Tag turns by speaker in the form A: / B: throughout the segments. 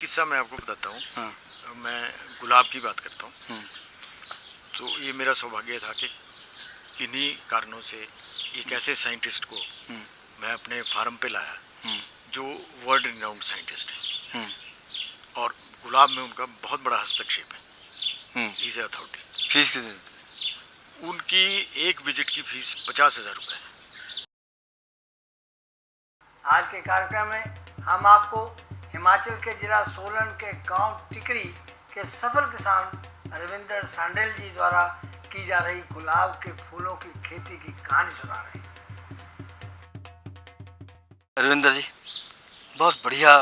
A: किस्सा मैं आपको बताता हूँ।
B: हाँ।
A: मैं गुलाब की बात करता हूँ।
B: हम्म।
A: तो ये मेरा सौभाग्य था कि किन्हीं कारणों से एक ऐसे साइंटिस्ट को मैं अपने फार्म पे लाया जो वर्ल्ड रिनाउंड साइंटिस्ट है और गुलाब में उनका बहुत बड़ा हस्तक्षेप है। Visa authority.
B: फीस कितनी?
A: उनकी एक विजिट की फीस 50,000 रुपये।
C: आज के कार्यक्रम में हम आपको हिमाचल के जिला सोलन के गांव टिकरी के सफल किसान रविंद्र सांडेल जी द्वारा की जा रही गुलाब के फूलों की खेती की कहानी सुना रहे हैं।
B: रविंद्र जी, बहुत बढ़िया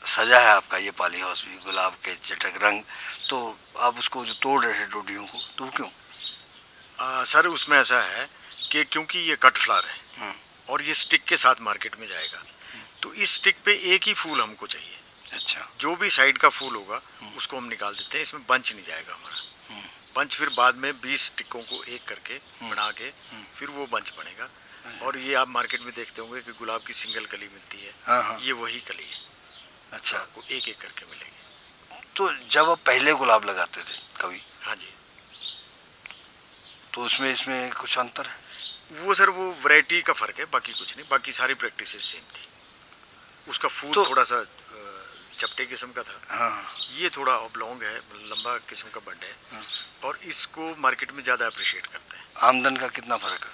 B: सजा है आपका ये पॉली हाउस भी, गुलाब के चटक रंग। तो आप उसको जो तोड़ रहे थे डोडियों को, तो क्यों?
A: सर उसमें ऐसा है कि क्योंकि ये कट फ्लावर है और ये स्टिक के साथ मार्केट में जाएगा, तो इस स्टिक पे एक ही फूल हमको चाहिए।
B: अच्छा।
A: जो भी साइड का फूल होगा उसको हम निकाल देते हैं, इसमें बंच नहीं जाएगा हमारा। बंच फिर बाद में 20 स्टिकों को एक करके बना के फिर वो बंच बनेगा। और ये आप मार्केट में देखते होंगे कि गुलाब की सिंगल कली मिलती है।
B: हाँ।
A: ये वही कली है।
B: अच्छा।
A: तो आपको एक एक करके मिलेगी।
B: तो जब आप पहले गुलाब लगाते थे कभी,
A: हाँ जी,
B: तो उसमें इसमें कुछ अंतर है?
A: वो सर वो वैरायटी का फर्क है, बाकी कुछ नहीं। बाकी सारी प्रैक्टिस सेम थी। उसका फूल
B: तो
A: थोड़ा सा चपटे किस्म का था।
B: हाँ।
A: ये थोड़ा ऑब्लोंग है, लंबा किस्म का बड है।
B: हाँ।
A: और इसको मार्केट में ज़्यादा अप्रिशिएट करते हैं।
B: आमदन का कितना फर्क है?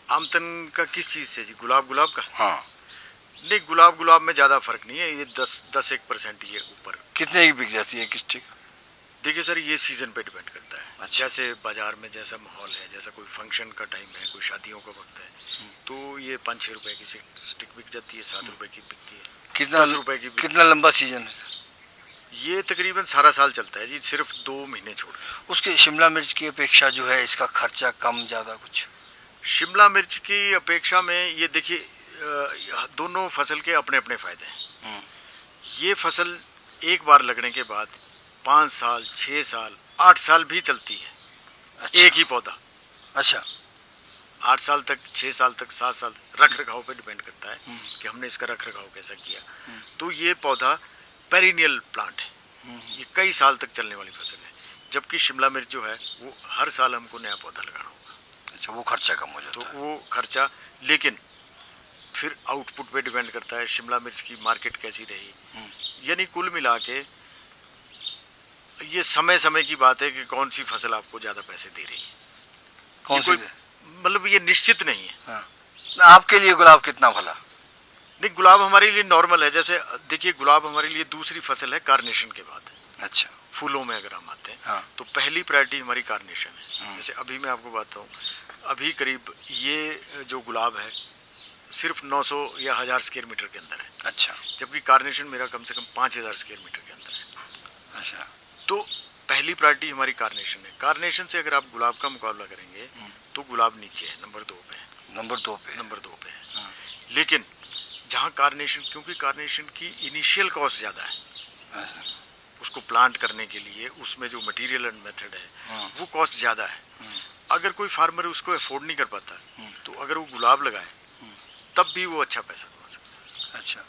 A: आमदन का किस चीज़ से जी? गुलाब का?
B: हाँ।
A: नहीं, गुलाब में ज़्यादा फर्क नहीं है। ये 10-1% ये ऊपर।
B: कितने की बिक जाती है किस स्टिक?
A: देखिए सर, ये सीज़न पे डिपेंड करता है।
B: अच्छा।
A: जैसे बाजार में जैसा माहौल है, जैसा कोई फंक्शन का टाइम है, कोई शादियों का वक्त है, तो ये 5-6 रुपए की स्टिक बिक जाती है, 7 रुपए की बिकती है,
B: कितना
A: 10 रुपए की बिकती है।
B: कितना लंबा सीजन है?
A: ये तकरीबन सारा साल चलता है जी, सिर्फ 2 महीने छोड़।
B: उसके शिमला मिर्च की अपेक्षा जो है इसका खर्चा कम ज़्यादा कुछ?
A: शिमला मिर्च की अपेक्षा में ये देखिए, दोनों फसल के अपने अपने फायदे हैं। ये फसल एक बार लगने के बाद 5 साल, 6 साल, 8 साल भी चलती है।
B: अच्छा।
A: एक ही पौधा।
B: अच्छा।
A: 8 साल तक, 6 साल तक, 7 साल, रख रखाव पे डिपेंड करता है कि हमने इसका रख रखाव कैसा किया। तो ये पौधा पेरिनियल प्लांट है, ये कई साल तक चलने वाली फसल है। जबकि शिमला मिर्च जो है वो हर साल हमको नया पौधा लगाना होगा।
B: अच्छा, वो खर्चा कम हो जाता
A: तो
B: है।
A: वो खर्चा, लेकिन फिर आउटपुट पे डिपेंड करता है शिमला मिर्च की मार्केट कैसी रही। यानी कुल मिला के ये समय समय की बात है कि कौन सी फसल आपको ज़्यादा पैसे दे रही है।
B: कौन सी?
A: मतलब ये निश्चित नहीं है।
B: हाँ। आपके लिए गुलाब कितना भला?
A: नहीं, गुलाब हमारे लिए नॉर्मल है। जैसे देखिए, गुलाब हमारे लिए दूसरी फसल है कार्नेशन के बाद।
B: अच्छा।
A: फूलों में अगर हम आते हैं,
B: हाँ।
A: तो पहली प्रायोरिटी हमारी कार्नेशन है। जैसे अभी मैं आपको बताता हूँ, अभी करीब ये जो गुलाब है सिर्फ 900 या 1000 स्क्वायर मीटर के अंदर है।
B: अच्छा।
A: जबकि कार्नेशन मेरा कम से कम 5000 स्क्वायर मीटर के अंदर है।
B: अच्छा।
A: तो पहली प्रायोरिटी हमारी कार्नेशन है। कार्नेशन से अगर आप गुलाब का मुकाबला करेंगे तो गुलाब नीचे है, नंबर 2 पे है।
B: नंबर दो पे है।
A: हाँ। लेकिन जहाँ कार्नेशन, क्योंकि कार्नेशन की इनिशियल कॉस्ट ज़्यादा है, उसको प्लांट करने के लिए उसमें जो मटेरियल एंड मेथड है वो कॉस्ट ज़्यादा है। अगर कोई फार्मर उसको अफोर्ड नहीं कर पाता तो अगर वो गुलाब लगाए तब भी वो अच्छा पैसा कमा सकता है।
B: अच्छा।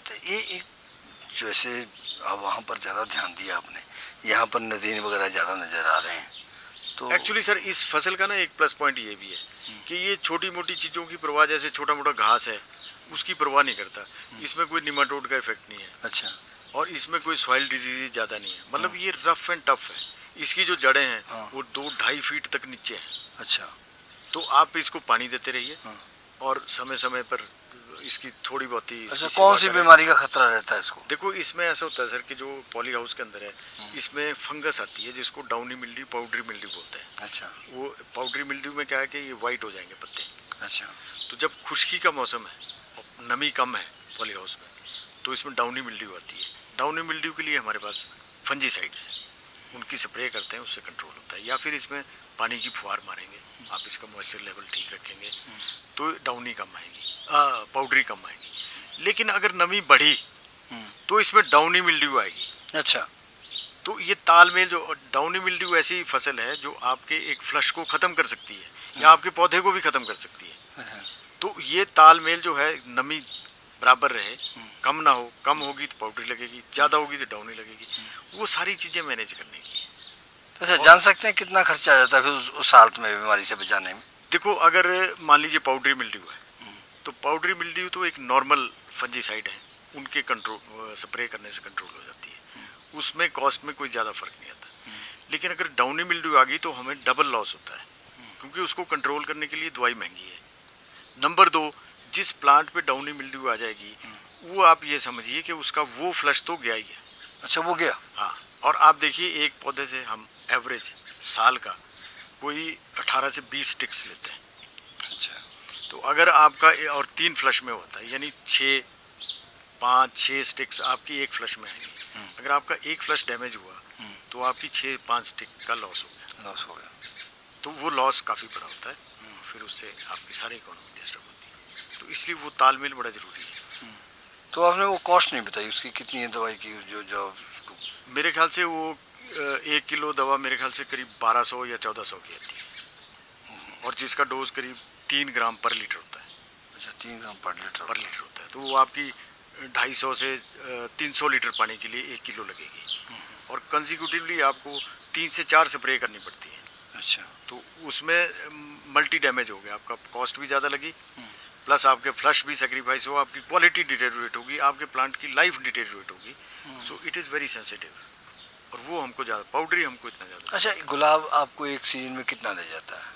B: तो ये एक जैसे अब वहाँ पर ज़्यादा ध्यान दिया आपने, यहाँ पर नदी वगैरह ज़्यादा नज़र आ रहे हैं, तो
A: एक्चुअली सर इस फसल का ना एक प्लस पॉइंट ये भी है कि ये छोटी मोटी चीज़ों की परवाह, जैसे छोटा मोटा घास है उसकी परवाह नहीं करता। इसमें कोई निमाटोड का इफेक्ट नहीं है।
B: अच्छा।
A: और इसमें कोई सॉइल डिजीज ज़्यादा नहीं है। मतलब ये रफ एंड टफ है। इसकी जो जड़ें हैं वो 2-2.5 फीट तक नीचे हैं।
B: अच्छा।
A: तो आप इसको पानी देते रहिए और समय समय पर इसकी थोड़ी बहुत ही।
B: अच्छा, कौन सी बीमारी का खतरा रहता है इसको?
A: देखो, इसमें ऐसा होता है सर कि जो पॉली हाउस के अंदर है इसमें फंगस आती है जिसको डाउनी मिल्ड्यू, पाउडरी मिल्ड्यू बोलते हैं।
B: अच्छा।
A: वो पाउडरी मिल्ड्यू में क्या है कि ये वाइट हो जाएंगे पत्ते।
B: अच्छा।
A: तो जब खुश्की का मौसम है और नमी कम है पॉली हाउस में, तो इसमें डाउनी मिल्ड्यू आती है। डाउनी मिल्ड्यू के लिए हमारे पास फंजीसाइड्स हैं, उनकी स्प्रे करते हैं, उससे कंट्रोल होता है। या फिर इसमें पानी की फुहार मारेंगे, आप इसका मॉइस्चर लेवल ठीक रखेंगे तो डाउनी कम आएगी, पाउडरी कम आएगी। लेकिन अगर नमी बढ़ी तो इसमें डाउनी मिल्ड्यू आएगी।
B: अच्छा।
A: तो ये तालमेल, जो डाउनी मिल्ड्यू ऐसी फसल है जो आपके एक फ्लश को ख़त्म कर सकती है या आपके पौधे को भी ख़त्म कर सकती है। तो ये तालमेल जो है, नमी बराबर रहे, कम ना हो, कम होगी तो पाउडरी लगेगी, ज़्यादा होगी तो डाउनी लगेगी, वो सारी चीज़ें मैनेज करने की।
B: अच्छा, जान सकते हैं कितना खर्चा आ जाता है फिर उस हालत में बीमारी से बचाने में?
A: देखो, अगर मान लीजिए पाउडरी मिल्ड्यू है, तो पाउडरी मिल्ड्यू तो एक नॉर्मल फंजीसाइड है, उनके कंट्रोल स्प्रे करने से कंट्रोल हो जाती है, उसमें कॉस्ट में कोई ज़्यादा फर्क नहीं आता। लेकिन अगर डाउनी मिल्ड्यू आ गई तो हमें डबल लॉस होता है, क्योंकि उसको कंट्रोल करने के लिए दवाई महंगी है। नंबर 2, जिस प्लांट पे डाउनी मिल्ड्यू आ जाएगी, वो आप ये समझिए कि उसका वो फ्लश तो गया ही है।
B: अच्छा, वो गया।
A: हाँ, और आप देखिए एक पौधे से हम एवरेज साल का कोई 18 से 20 स्टिक्स लेते हैं।
B: अच्छा,
A: तो अगर आपका और 3 फ्लश में होता है, यानी 5-6 स्टिक्स आपकी एक फ्लश में आएंगी। अगर आपका एक फ्लश डैमेज हुआ तो आपकी 6-5 स्टिक का लॉस हो गया।
B: लॉस हो गया।
A: तो वो लॉस काफ़ी बड़ा होता है, फिर उससे आपकी सारी इकोनॉमी डिस्टर्ब होती है। तो इसलिए वो तालमेल बड़ा ज़रूरी है।
B: तो आपने वो कॉस्ट नहीं बताई उसकी, कितनी है दवाई की जो उसको?
A: मेरे ख्याल से वो 1 किलो दवा मेरे ख्याल से करीब 1200 या 1400 की आती है, और जिसका डोज करीब 3 ग्राम पर लीटर होता है।
B: अच्छा, 3 ग्राम पर लीटर
A: होता है। तो वो आपकी 250 से 300 लीटर पानी के लिए 1 किलो लगेगी, और कंसिक्यूटिवली आपको 3 से 4 स्प्रे करनी पड़ती है।
B: अच्छा,
A: तो उसमें मल्टी डैमेज हो गया, आपका कॉस्ट भी ज़्यादा लगी, प्लस आपके फ्लश भी सेक्रीफाइस हो, आपकी क्वालिटी डिटेरियोरेट होगी, आपके प्लांट की लाइफ डिटेरियोरेट होगी। So it is very sensitive, और वो हमको ज़्यादा, पाउडरी हमको इतना ज़्यादा।
B: अच्छा, गुलाब आपको एक सीजन में कितना ले जाता है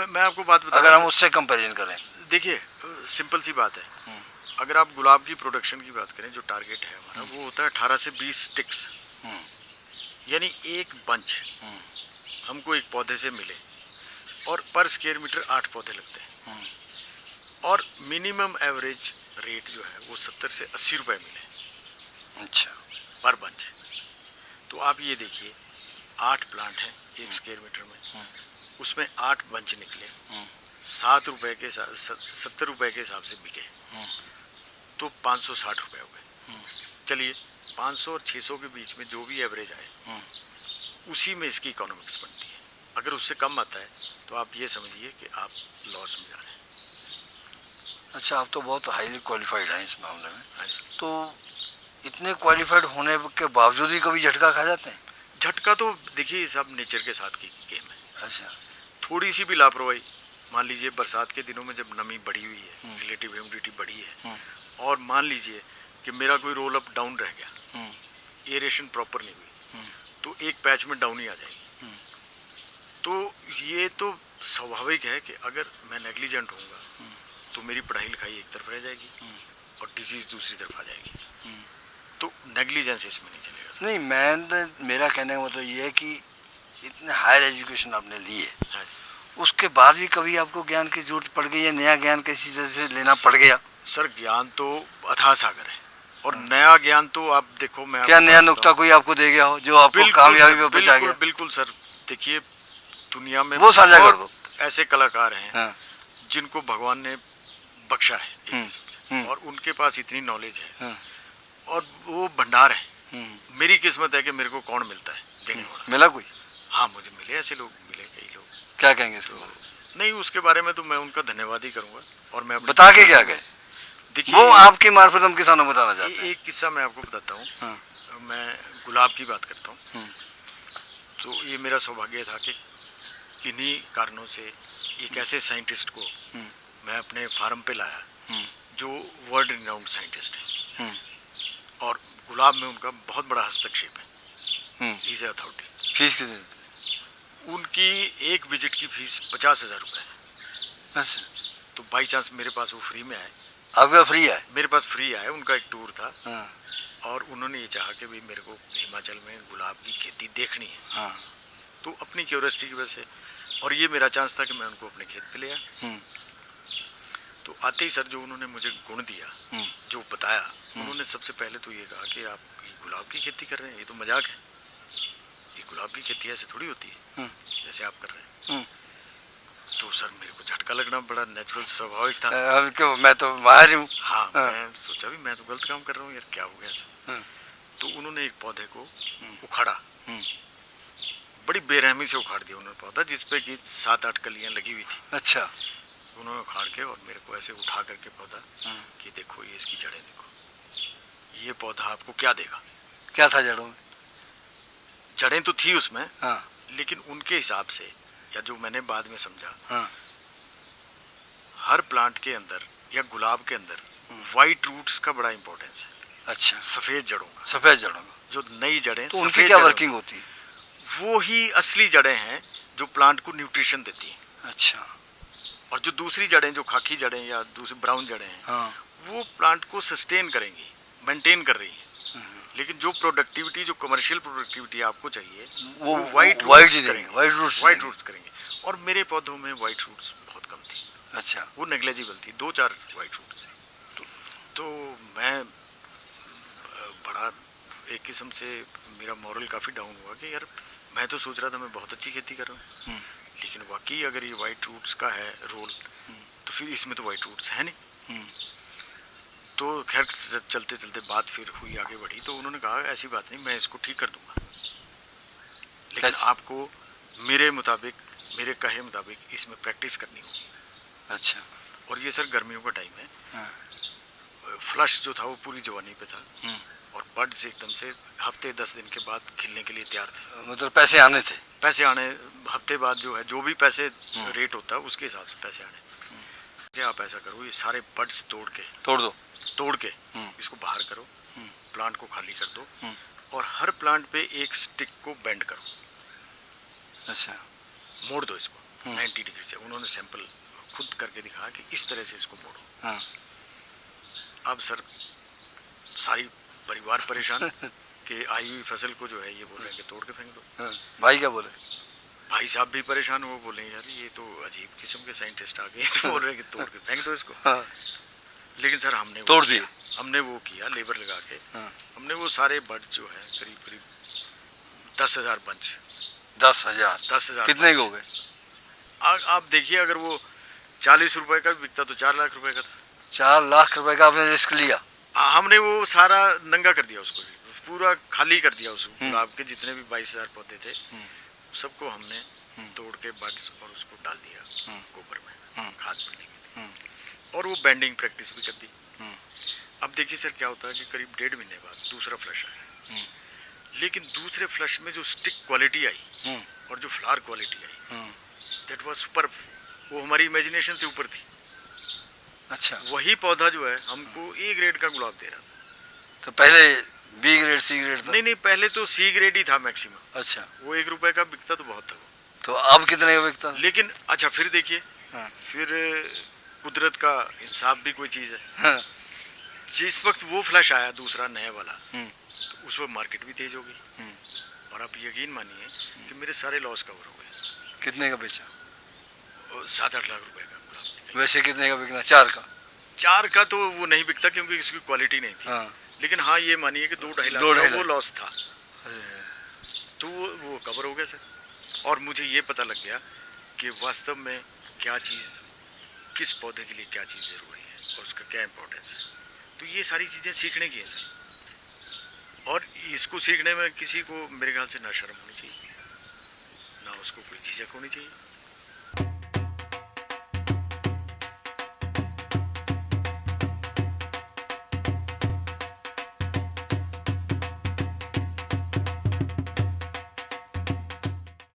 A: मैं आपको बात बता,
B: अगर हम उससे कंपैरिजन करें?
A: देखिए, सिंपल सी बात है, अगर आप गुलाब की प्रोडक्शन की बात करें, जो टारगेट है हमारा वो होता है 18 से 20 स्टिक्स, यानी एक बंच हमको एक पौधे से मिले, और पर स्क्वायर मीटर 8 पौधे लगते हैं, और मिनिमम एवरेज रेट जो है वो 70 से 80 रुपए मिले।
B: अच्छा,
A: पर बंच। तो आप ये देखिए, 8 प्लांट हैं 1 स्क्वायर मीटर में, उसमें 8 बंच निकले, 7 रुपए के 70 रुपए के हिसाब से बिके, तो 560 रुपए हो गए। चलिए, 500 और 600 के बीच में जो भी एवरेज आए, उसी में इसकी इकोनॉमिक्स बनती है। अगर उससे कम आता है तो आप ये समझिए कि आप लॉस में जा रहे हैं।
B: अच्छा, आप तो बहुत हाईली क्वालिफाइड हैं इस मामले में।
A: हाँ जी।
B: तो इतने क्वालिफाइड होने के बावजूद ही कभी झटका खा जाते हैं?
A: झटका तो देखिए, सब नेचर के साथ की गेम है।
B: अच्छा,
A: थोड़ी सी भी लापरवाही, मान लीजिए बरसात के दिनों में जब नमी बढ़ी हुई है, रिलेटिव ह्यूमिडिटी बढ़ी है, और मान लीजिए कि मेरा कोई रोल अप डाउन रह गया, एरेशन प्रॉपर नहीं हुई, तो एक पैच में डाउन ही आ जाएगी। तो ये तो स्वाभाविक है कि अगर मैं नेग्लिजेंट होऊंगा तो मेरी पढ़ाई लिखाई एक तरफ रह जाएगी और डिजीज दूसरी तरफ आ जाएगी। तो नेग्लिजेंस इसमें नहीं चलेगा।
B: नहीं, मेरा कहने का मतलब ये है कि इतने हायर एजुकेशन आपने ली है,
A: हाँ,
B: उसके बाद भी कभी आपको ज्ञान की जरूरत पड़ गई या नया ज्ञान किसी तरह से लेना पड़ गया?
A: सर, ज्ञान तो अथाह सागर है, और नया ज्ञान तो आप देखो, मैं
B: क्या नया नुक्ता कोई आपको दे गया हो जो आपको कामयाबी पे पहुंचा गया?
A: बिल्कुल सर, देखिए दुनिया में
B: वो साझा कर दो।
A: ऐसे कलाकार हैं
B: हाँ,
A: जिनको भगवान ने बख्शा है एक किस्म से, और उनके पास इतनी नॉलेज है,
B: हाँ,
A: और वो भंडार है। मेरी किस्मत है कि मेरे को कौन मिलता है देने वाला।
B: मिला कोई?
A: हाँ, मुझे मिले, ऐसे लोग मिले, कई लोग।
B: क्या कहेंगे इसके बारे में?
A: नहीं, उसके बारे में तो मैं उनका धन्यवाद ही करूंगा, और मैं
B: बता के क्या गए?
A: देखिए,
B: वो आपकी मार्फत हम किसानों को बताना चाहते हैं।
A: एक किस्सा मैं आपको बताता हूँ।
B: हाँ।
A: मैं गुलाब की बात करता हूँ। तो ये मेरा सौभाग्य था कि किन्हीं कारणों से एक ऐसे साइंटिस्ट को मैं अपने फार्म पे लाया जो वर्ल्ड रिनाउंड साइंटिस्ट है, और गुलाब में उनका बहुत बड़ा हस्तक्षेप है। Is authority.
B: फीस कितनी देते हैं?
A: उनकी एक विजिट की फीस 50,000 रुपये है।
B: अच्छा,
A: तो बाई चांस मेरे पास वो फ्री में आए।
B: आपका फ्री है?
A: मेरे पास फ्री आए, उनका एक टूर था,
B: हाँ,
A: और उन्होंने ये चाहा कि भाई मेरे को हिमाचल में गुलाब की खेती देखनी है।
B: हाँ,
A: तो अपनी क्यूरियोसिटी की वजह से, और ये मेरा चांस था कि मैं उनको अपने खेत पे ले आया। तो आते ही सर जो उन्होंने मुझे गुण दिया, जो बताया, उन्होंने सबसे पहले तो ये कहा कि आप ये गुलाब की खेती कर रहे हैं, ये तो मजाक है, ये गुलाब की खेती ऐसे थोड़ी होती है जैसे आप कर रहे हैं। तो सर मेरे को झटका लगना बड़ा नेचुरल स्वाभाविक था।
B: क्यों, मैं तो माहिर हूँ।
A: हाँ, मैं सोचा भी मैं तो गलत काम कर रहा हूँ यार, क्या हो गया सर। तो उन्होंने एक पौधे को उखाड़ा, बड़ी बेरहमी से उखाड़ दिया उन्होंने पौधा, जिसपे कि 7-8 कलियां लगी हुई थी।
B: अच्छा,
A: उन्होंने उखाड़ के और मेरे को ऐसे उठा करके पौधा कि देखो ये इसकी जड़ें देखो, ये पौधा आपको क्या देगा।
B: क्या था जड़ों में?
A: जड़ें तो थी उसमें,
B: हाँ
A: लेकिन उनके हिसाब से, या जो मैंने बाद में समझा,
B: हाँ
A: हर प्लांट के अंदर या गुलाब के अंदर वाइट रूट्स का बड़ा इंपॉर्टेंस है,
B: अच्छा,
A: सफेद जड़ों का।
B: सफेद जड़ों में
A: जो नई जड़ें,
B: तो उनकी
A: सफेद
B: क्या
A: जड़ें,
B: वर्किंग होती है?
A: वो ही असली जड़ें हैं जो प्लांट को न्यूट्रिशन देती हैं।
B: अच्छा,
A: और जो दूसरी जड़ें, जो खाकी जड़ें या दूसरी ब्राउन जड़ें हैं,
B: हाँ
A: वो प्लांट को सस्टेन करेंगी, मेंटेन कर रही हैं। लेकिन जो प्रोडक्टिविटी, जो कमर्शियल प्रोडक्टिविटी आपको चाहिए,
B: वो
A: वाइट
B: वाइट
A: रूट्स
B: ही
A: करेंगे,
B: देंगे, वाइट रूट्स
A: वाइट
B: देंगे।
A: रूट्स करेंगे। और मेरे पौधों में वाइट रूट्स बहुत कम थी,
B: अच्छा,
A: वो नेग्लेजिबल थी, 2-4 वाइट रूट्स थी। तो मैं बड़ा एक किस्म से मेरा मॉरल काफ़ी डाउन हुआ कि यार मैं तो सोच रहा था मैं बहुत अच्छी खेती कर रहा हूँ, लेकिन वाकई अगर ये वाइट रूट्स का है रोल, तो फिर इसमें तो वाइट रूट्स है नहीं। तो खैर चलते चलते बात फिर हुई आगे बढ़ी, तो उन्होंने कहा ऐसी बात नहीं, मैं इसको ठीक कर दूंगा, लेकिन
B: कैसे?
A: आपको मेरे मुताबिक, मेरे कहे मुताबिक इसमें प्रैक्टिस करनी होगी।
B: अच्छा,
A: और ये सर गर्मियों का टाइम है,
B: हाँ,
A: फ्लश जो था वो पूरी जवानी पे था, और बर्ड्स एकदम से हफ्ते 10 दिन के बाद खिलने के लिए तैयार थे।
B: मतलब पैसे आने थे?
A: पैसे आने हफ्ते बाद जो है, जो भी पैसे रेट होता है उसके हिसाब से पैसे आने। कि आप ऐसा करो, ये सारे बर्ड्स तोड़ के इसको बाहर करो, प्लांट को खाली कर दो, और हर प्लांट पे एक स्टिक को बेंड करो।
B: अच्छा,
A: मोड़ दो इसको 90 डिग्री से। उन्होंने सैंपल खुद करके दिखाया कि इस तरह से इसको मोड़ो।
B: हाँ।
A: अब सर सारी परिवार परेशान कि आई हुई फसल को जो है ये बोल रहे हैं कि तोड़ के फेंक दो।
B: हाँ। भाई क्या बोले?
A: भाई साहब भी परेशान, वो बोले यार ये तो अजीब किस्म के साइंटिस्ट आ गए, तो बोल रहे हैं कि तोड़ के फेंक दो इसको।
B: हाँ।
A: लेकिन सर हमने
B: तोड़ दिया,
A: हमने वो किया लेबर लगा के।
B: हाँ।
A: हमने वो सारे बर्ड जो है करीब करीब 10,000 बंच,
B: 10,000 कितने के हो गए?
A: आप देखिए, अगर वो 40 रुपए का बिकता तो 4 लाख रुपए का था।
B: 4 लाख रुपए का आपने रिस्क लिया?
A: हमने वो सारा नंगा कर दिया, उसको पूरा खाली कर दिया। उसको गुलाब के जितने भी 22,000 पौधे थे सबको हमने तोड़ के बर्ड्स और उसको डाल दिया गोबर में खाद बनने के लिए, और वो बेंडिंग प्रैक्टिस भी कर दी। अब देखिए सर क्या होता है कि करीब 1.5 महीने बाद दूसरा फ्लश आया, लेकिन दूसरे फ्लश में जो स्टिक क्वालिटी आई और जो flower quality I, that was super. वो हमारी इमेजिनेशन से ऊपर थी।
B: अच्छा,
A: वही पौधा जो है हमको ए ग्रेड का गुलाब दे रहा था।
B: तो पहले बी ग्रेड सी ग्रेड था?
A: नहीं, पहले तो सी ग्रेड ही था मैक्सिमम।
B: अच्छा,
A: वो 1 रुपए का बिकता तो बहुत था वो।
B: तो अब कितने का बिकता?
A: लेकिन अच्छा फिर देखिए,
B: हाँ।
A: फिर कुदरत का इंसाफ भी कोई चीज़ है।
B: हाँ।
A: जिस वक्त वो फ्लश आया दूसरा नया वाला, तो उस वक्त मार्केट भी तेज हो गई, और आप यकीन मानिए कि मेरे सारे लॉस कवर हो गए।
B: कितने का बेचा?
A: 7-8 लाख रुपए का गुलाब निकला।
B: वैसे कितने का बिकना? 4 का?
A: 4 का तो वो नहीं बिकता क्योंकि इसकी क्वालिटी नहीं थी।
B: हाँ।
A: लेकिन हाँ ये मानिए कि 2-2.5 लाख
B: 2-2.5
A: का वो
B: लाख।
A: लॉस था, तो वो कवर हो गया सर। और मुझे ये पता लग गया कि वास्तव में क्या चीज़, किस पौधे के लिए क्या चीज़ ज़रूरी है और उसका क्या इम्पोर्टेंस है। तो ये सारी चीज़ें सीखने की हैं सर, और इसको सीखने में किसी को मेरे ख्याल से ना शर्म होनी चाहिए, ना उसको कोई झिझक होनी चाहिए।